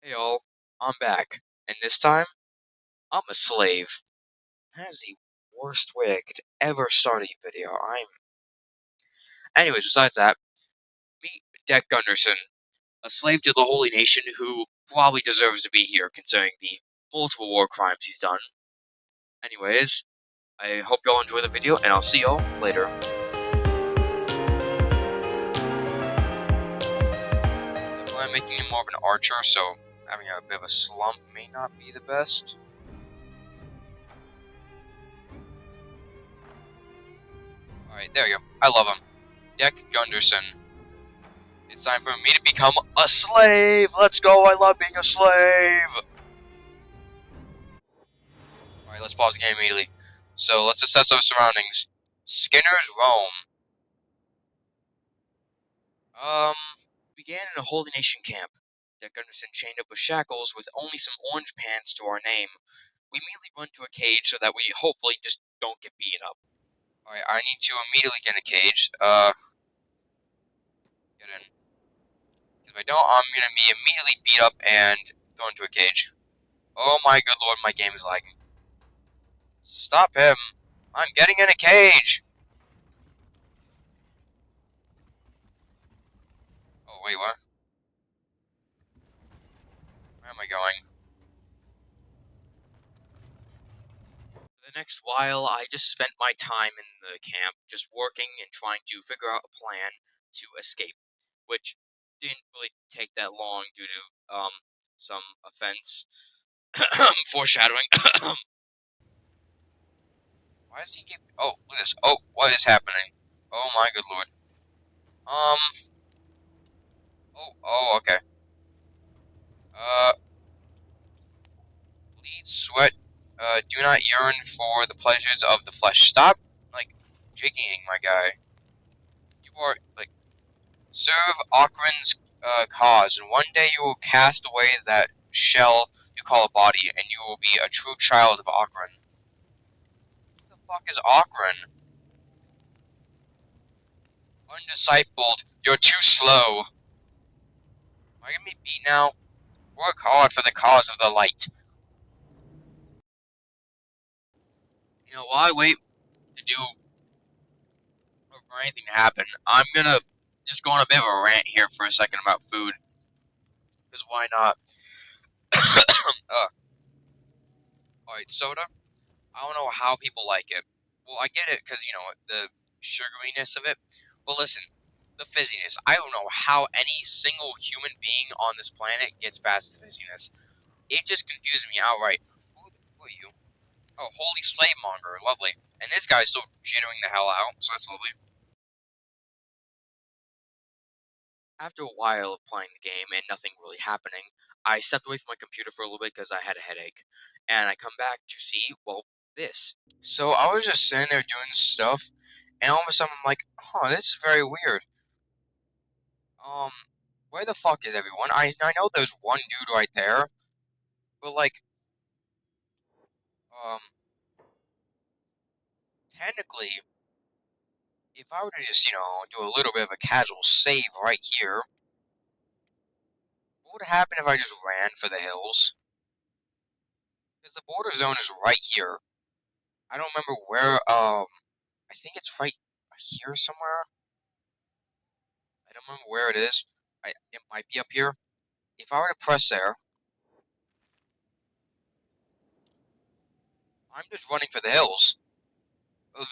Hey all, I'm back, and this time, I'm a slave. That is the worst way I could ever start a video. Anyways, besides that, meet Deck Gunderson, a slave to the Holy Nation who probably deserves to be here considering the multiple war crimes he's done. Anyways, I hope y'all enjoy the video, and I'll see y'all later. I'm making him more of an archer, so having a bit of a slump may not be the best. Alright, there you go. I love him. Deck Gunderson. It's time for me to become a slave! Let's go! I love being a slave! Alright, let's pause the game immediately. So, let's assess our surroundings. Skinner's Rome. Began in a Holy Nation camp. Deck Gunderson chained up with shackles with only some orange pants to our name. We immediately run to a cage so that we hopefully just don't get beaten up. Alright, I need to immediately get in a cage. Get in. Because if I don't, I'm gonna be immediately beat up and thrown into a cage. Oh my good lord, my game is lagging. Stop him! I'm getting in a cage! Oh, wait, what? Where am I going? For the next while, I just spent my time in the camp just working and trying to figure out a plan to escape, which didn't really take that long due to, some offense. Foreshadowing. Why does he keep... Oh, look at this. Oh, what is happening? Oh my good lord. Um... Oh, okay. Bleed, sweat, do not yearn for the pleasures of the flesh. Stop, like, jigging, my guy. You are, like, serve Akron's, cause, and one day you will cast away that shell you call a body, and you will be a true child of Akron. Who the fuck is Akron? Undiscipled, you're too slow. Am I gonna be beat now? Work hard for the cause of the light. You know, while I wait to do for anything to happen, I'm gonna just go on a bit of a rant here for a second about food. Because why not? Alright, soda. I don't know how people like it. Well, I get it because, you know, the sugariness of it. But listen, the fizziness. I don't know how any single human being on this planet gets past the fizziness. It just confuses me outright. Who are you? Oh, holy slave monger. Lovely. And this guy's still jittering the hell out, so that's lovely. After a while of playing the game and nothing really happening, I stepped away from my computer for a little bit because I had a headache. And I come back to see, well, this. So I was just sitting there doing stuff, and all of a sudden I'm like, huh, this is very weird. Um, where the fuck is everyone? I know there's one dude right there, but like, um, technically, if I were to just, you know, do a little bit of a casual save right here, what would happen if I just ran for the hills? Because the border zone is right here. I don't remember where, I think it's right here somewhere. I don't remember where it is. It might be up here. If I were to press there, I'm just running for the hills.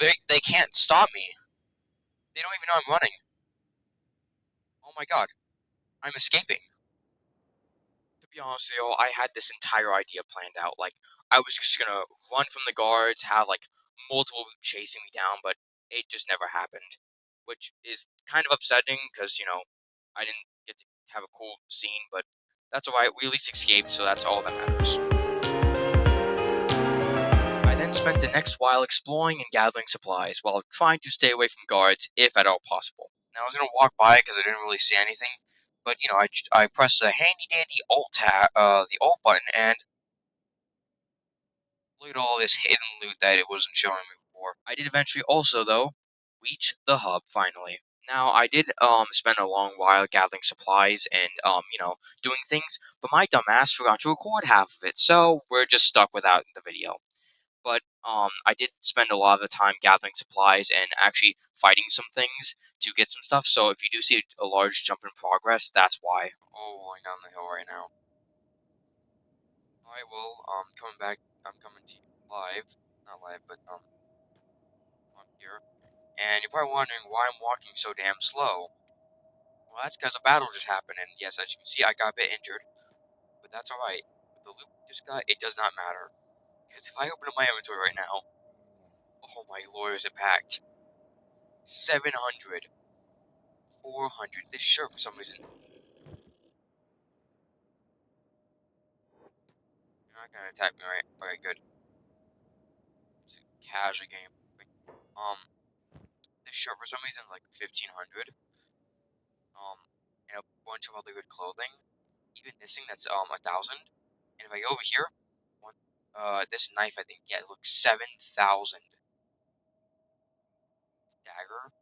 They can't stop me. They don't even know I'm running. Oh my god, I'm escaping. To be honest with you, I had this entire idea planned out. Like, I was just gonna run from the guards, have like multiple chasing me down, but it just never happened. Which is kind of upsetting because, you know, I didn't get to have a cool scene, but that's alright. We at least escaped, so that's all that matters. I then spent the next while exploring and gathering supplies while trying to stay away from guards if at all possible. Now I was gonna walk by because I didn't really see anything, but you know I pressed the handy dandy the alt button, and look at all this hidden loot that it wasn't showing me before. I did eventually also though reach the hub finally. Now, I did spend a long while gathering supplies and doing things, but my dumbass forgot to record half of it, so we're just stuck without the video. But I did spend a lot of the time gathering supplies and actually fighting some things to get some stuff. So if you do see a large jump in progress, that's why. Oh, I'm down the hill right now. I will coming back. I'm coming to you live, not live, but on here. And you're probably wondering why I'm walking so damn slow. Well, that's because a battle just happened, and yes, as you can see, I got a bit injured, but that's alright. With the loot we just got, it does not matter. Because if I open up my inventory right now, oh my lord, is it packed. 700, 400. This shirt, for some reason, you're not gonna attack me, right? Alright, good. It's a casual game. This shirt, for some reason, like 1500. And a bunch of other good clothing. Even this thing that's 1000. And if I go over here, one, this knife, I think, yeah, it looks 7,000. Dagger.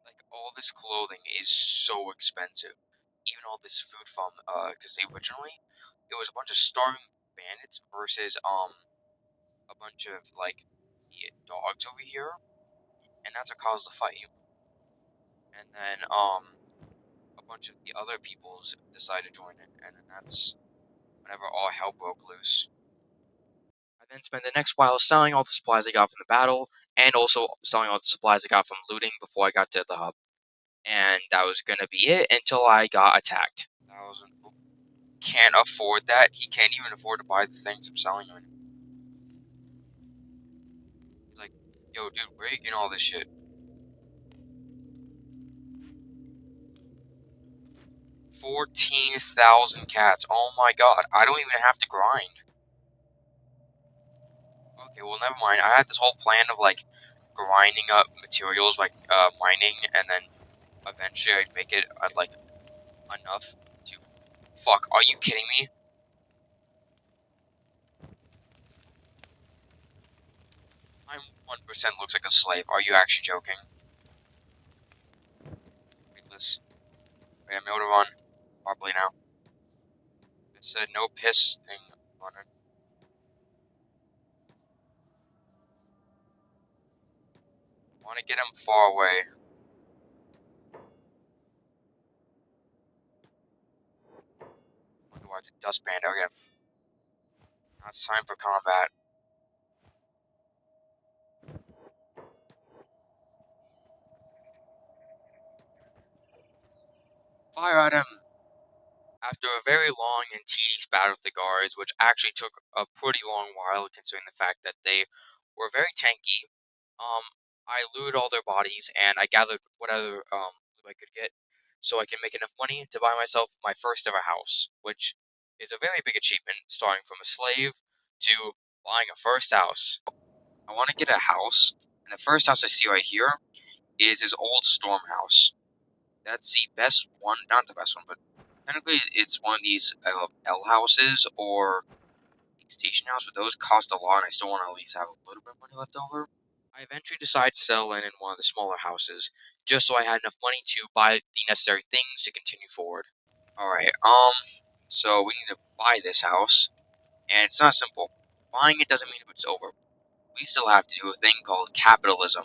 Like, all this clothing is so expensive. Even all this food from, because they originally, it was a bunch of starving bandits versus, a bunch of, like, the dogs over here. And that's what caused the fight. And then, a bunch of the other peoples decided to join it. And then that's whenever all hell broke loose. I then spent the next while selling all the supplies I got from the battle, and also selling all the supplies I got from looting before I got to the hub. And that was gonna be it until I got attacked. 1,000. Can't afford that. He can't even afford to buy the things I'm selling him. He's like, yo, dude, where are you getting all this shit? 14,000 cats. Oh my god, I don't even have to grind. Okay, well, never mind. I had this whole plan of, like, grinding up materials, like, mining, and then eventually I'd make it, like, enough to... Fuck, are you kidding me? I'm 1% looks like a slave. Are you actually joking? Ridiculous. Wait, I'm able to run properly now. It said no piss thing on it. I want to get him far away. Wonder why it's a dustband. Okay. Now it's time for combat. Fire at him! After a very long and tedious battle with the guards, which actually took a pretty long while considering the fact that they were very tanky, um, I looted all their bodies and I gathered whatever loot I could get so I can make enough money to buy myself my first ever house, which is a very big achievement, starting from a slave to buying a first house. I want to get a house, and the first house I see right here is his old storm house. That's the best one, not the best one, but technically it's one of these L houses or station house, but those cost a lot, and I still want to at least have a little bit of money left over. I eventually decided to settle in one of the smaller houses, just so I had enough money to buy the necessary things to continue forward. Alright, so we need to buy this house, and it's not simple. Buying it doesn't mean it's over. We still have to do a thing called capitalism,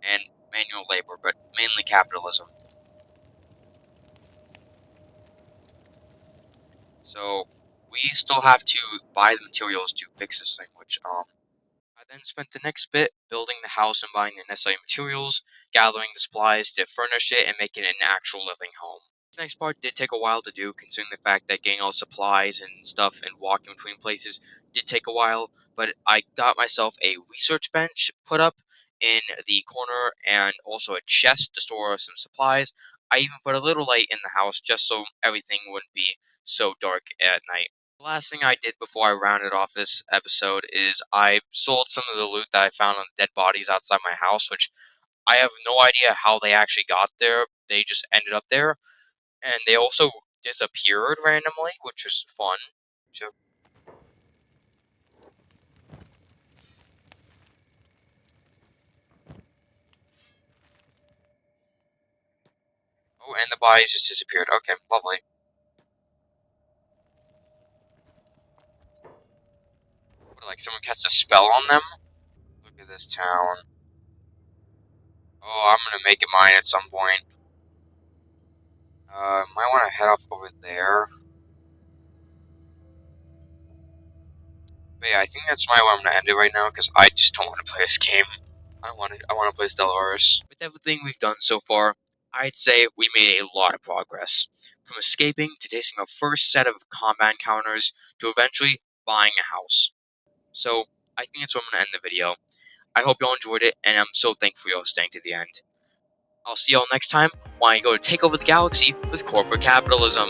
and manual labor, but mainly capitalism. So we still have to buy the materials to fix this thing, which I then spent the next bit building the house and buying the necessary materials, gathering the supplies to furnish it and make it an actual living home. This next part did take a while to do, considering the fact that getting all supplies and stuff and walking between places did take a while, but I got myself a research bench put up in the corner and also a chest to store some supplies. I even put a little light in the house just so everything wouldn't be so dark at night. The last thing I did before I rounded off this episode is I sold some of the loot that I found on dead bodies outside my house, which I have no idea how they actually got there. They just ended up there, and they also disappeared randomly, which was fun. So, the bodies just disappeared. Okay, lovely. What, like someone cast a spell on them? Look at this town. Oh, I'm gonna make it mine at some point. Might want to head off over there. But yeah, I think that's why I'm gonna end it right now, because I just don't want to play this game. I want to play Stellaris. With everything we've done so far, I'd say we made a lot of progress. From escaping to tasting our first set of combat encounters to eventually buying a house. So I think that's where I'm gonna end the video. I hope y'all enjoyed it, and I'm so thankful y'all staying to the end. I'll see y'all next time when I go to take over the galaxy with corporate capitalism.